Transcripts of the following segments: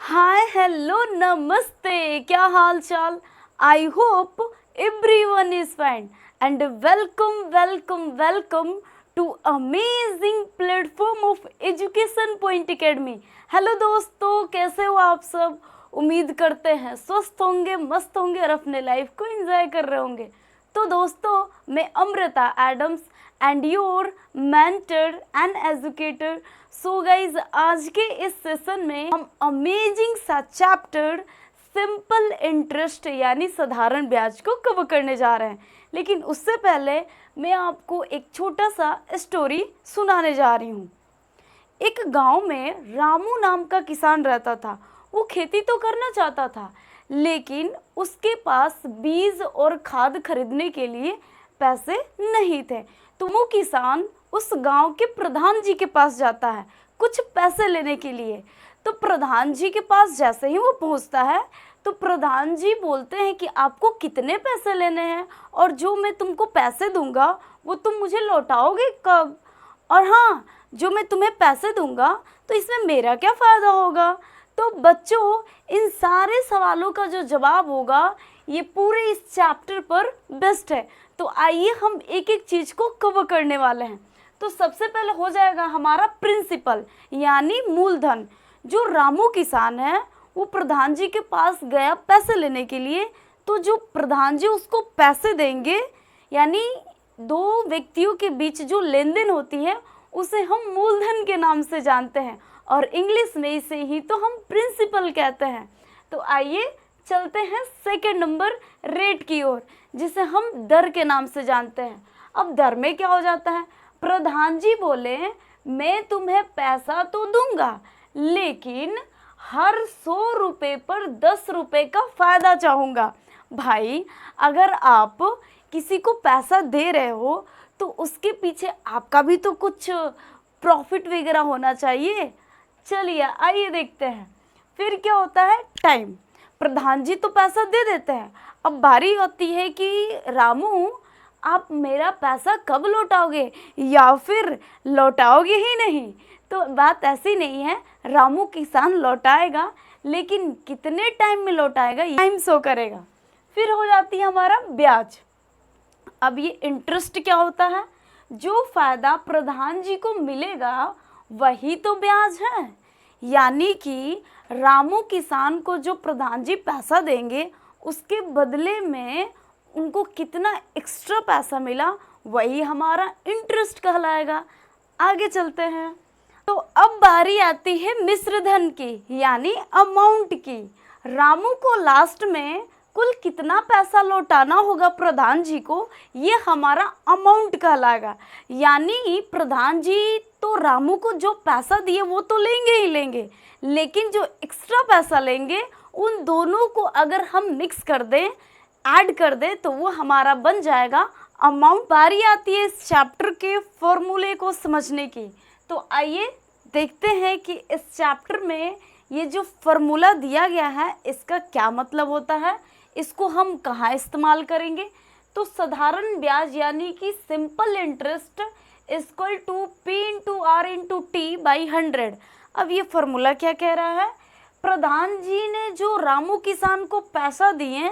Hi hello नमस्ते, क्या हाल चाल। I hope everyone is fine and welcome welcome welcome to amazing platform of Education Point Academy. Hello दोस्तों, कैसे हो आप सब। उम्मीद करते हैं स्वस्थ होंगे, मस्त होंगे और अपने लाइफ को एंजॉय कर रहे होंगे। तो दोस्तों, मैं Amrita Adams and your mentor and educator. So guys, आज के इस सेशन में हम अमेजिंग सा चैप्टर सिंपल इंटरेस्ट यानी साधारण ब्याज को कवर करने जा रहे हैं। लेकिन उससे पहले मैं आपको एक छोटा सा स्टोरी सुनाने जा रही हूँ। एक गांव में रामू नाम का किसान रहता था। वो खेती तो करना चाहता था, लेकिन उसके पास बीज और खाद खरीदने के लिए पैसे नहीं थे। तो वो किसान उस गांव के प्रधान जी के पास जाता है कुछ पैसे लेने के लिए। तो प्रधान जी के पास जैसे ही वो पहुंचता है तो प्रधान जी बोलते हैं कि आपको कितने पैसे लेने हैं, और जो मैं तुमको पैसे दूंगा वो तुम मुझे लौटाओगे कब, और हाँ, जो मैं तुम्हें पैसे दूंगा तो इसमें मेरा क्या फ़ायदा होगा। तो बच्चों, इन सारे सवालों का जो जवाब होगा ये पूरे इस चैप्टर पर बेस्ट है। तो आइए हम एक एक चीज़ को कवर करने वाले हैं। तो सबसे पहले हो जाएगा हमारा प्रिंसिपल यानी मूलधन। जो रामू किसान है वो प्रधान जी के पास गया पैसे लेने के लिए। तो जो प्रधान जी उसको पैसे देंगे, यानी दो व्यक्तियों के बीच जो लेन देन होती है उसे हम मूलधन के नाम से जानते हैं, और इंग्लिश में इसे ही तो हम प्रिंसिपल कहते हैं। तो आइए चलते हैं सेकंड नंबर रेट की ओर, जिसे हम दर के नाम से जानते हैं। अब दर में क्या हो जाता है, प्रधान जी बोले मैं तुम्हें पैसा तो दूंगा, लेकिन हर 100 रुपये पर 10 रुपये का फ़ायदा चाहूँगा। भाई, अगर आप किसी को पैसा दे रहे हो तो उसके पीछे आपका भी तो कुछ प्रॉफिट वगैरह होना चाहिए। चलिए आइए देखते हैं। फिर क्या होता है, टाइम। प्रधान जी तो पैसा दे देते हैं, अब बारी होती है कि रामू आप मेरा पैसा कब लौटाओगे या फिर लौटाओगे ही नहीं। तो बात ऐसी नहीं है, रामू किसान लौटाएगा, लेकिन कितने टाइम में लौटाएगा टाइम शो करेगा। फिर हो जाती है हमारा ब्याज। अब ये इंटरेस्ट क्या होता है, जो फायदा प्रधान जी को मिलेगा वही तो ब्याज है। यानी कि रामू किसान को जो प्रधान जी पैसा देंगे उसके बदले में उनको कितना एक्स्ट्रा पैसा मिला वही हमारा इंटरेस्ट कहलाएगा। आगे चलते हैं। तो अब बारी आती है मिश्र धन की यानी अमाउंट की। रामू को लास्ट में कुल कितना पैसा लौटाना होगा प्रधान जी को, ये हमारा अमाउंट कहलाएगा। यानी प्रधान जी तो रामू को जो पैसा दिए वो तो लेंगे ही लेंगे, लेकिन जो एक्स्ट्रा पैसा लेंगे उन दोनों को अगर हम मिक्स कर दें, ऐड कर दें, तो वो हमारा बन जाएगा अमाउंट। बारी आती है इस चैप्टर के फॉर्मूले को समझने की। तो आइए देखते हैं कि इस चैप्टर में ये जो फॉर्मूला दिया गया है इसका क्या मतलब होता है, इसको हम कहाँ इस्तेमाल करेंगे। तो साधारण ब्याज यानी कि simple interest equal to P into R into T by 100। अब ये फॉर्मूला क्या कह रहा है, प्रधान जी ने जो रामू किसान को पैसा दिए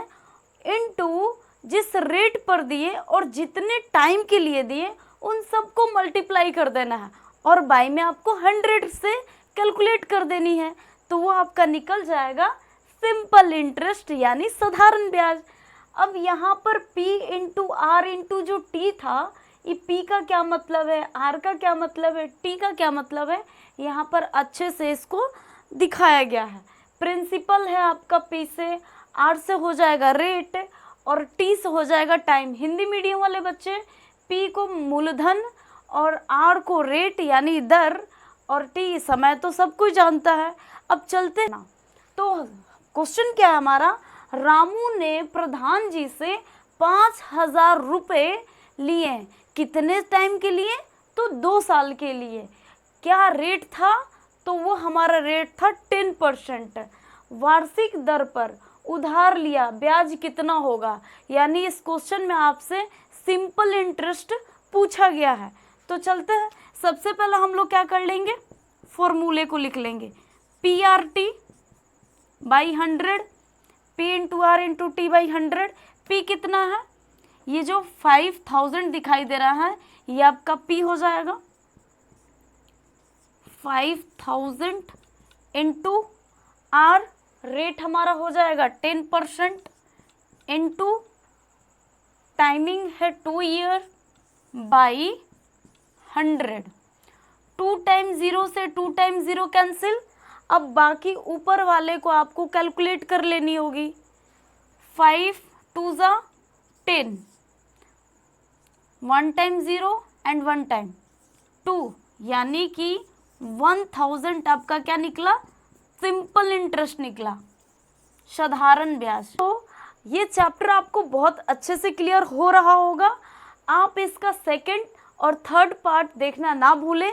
इनटू जिस रेट पर दिए और जितने टाइम के लिए दिए उन सबको मल्टीप्लाई कर देना है, और बाई में आपको 100 से कैलकुलेट कर देनी है। तो वो आपका निकल जाएगा सिंपल इंटरेस्ट यानी साधारण ब्याज। अब यहाँ पर P इंटू आर इंटू जो T था, ये P का क्या मतलब है, R का क्या मतलब है, T का क्या मतलब है, यहाँ पर अच्छे से इसको दिखाया गया है। प्रिंसिपल है आपका P से, R से हो जाएगा रेट और T से हो जाएगा टाइम। हिंदी मीडियम वाले बच्चे P को मूलधन और R को रेट यानी दर और T समय तो सब कोई जानता है। अब चलते ना, तो क्वेश्चन क्या है हमारा, रामू ने प्रधान जी से 5,000 रुपये लिए, कितने टाइम के लिए, तो 2 साल के लिए। क्या रेट था, तो वो हमारा रेट था 10%। वार्षिक दर पर उधार लिया, ब्याज कितना होगा, यानी इस क्वेश्चन में आपसे सिंपल इंटरेस्ट पूछा गया है। तो चलते हैं, सबसे पहले हम लोग क्या कर लेंगे, फॉर्मूले को लिख लेंगे। PRT by 100, P into R into T by 100। P कितना है, ये जो 5000 दिखाई दे रहा है ये आपका P हो जाएगा। 5000 इंटू आर, रेट हमारा हो जाएगा 10% इंटू टाइमिंग है 2 ईयर बाई 100। 2 टाइम 0 से 2 टाइम 0 कैंसिल। अब बाकी ऊपर वाले को आपको कैलकुलेट कर लेनी होगी। 5 2 ज़ा 10, 1 टाइम 0 एंड 1 टाइम 2, यानी कि 1000 आपका क्या निकला, सिंपल इंटरेस्ट निकला, साधारण ब्याज। तो ये चैप्टर आपको बहुत अच्छे से क्लियर हो रहा होगा। आप इसका सेकंड और थर्ड पार्ट देखना ना भूलें।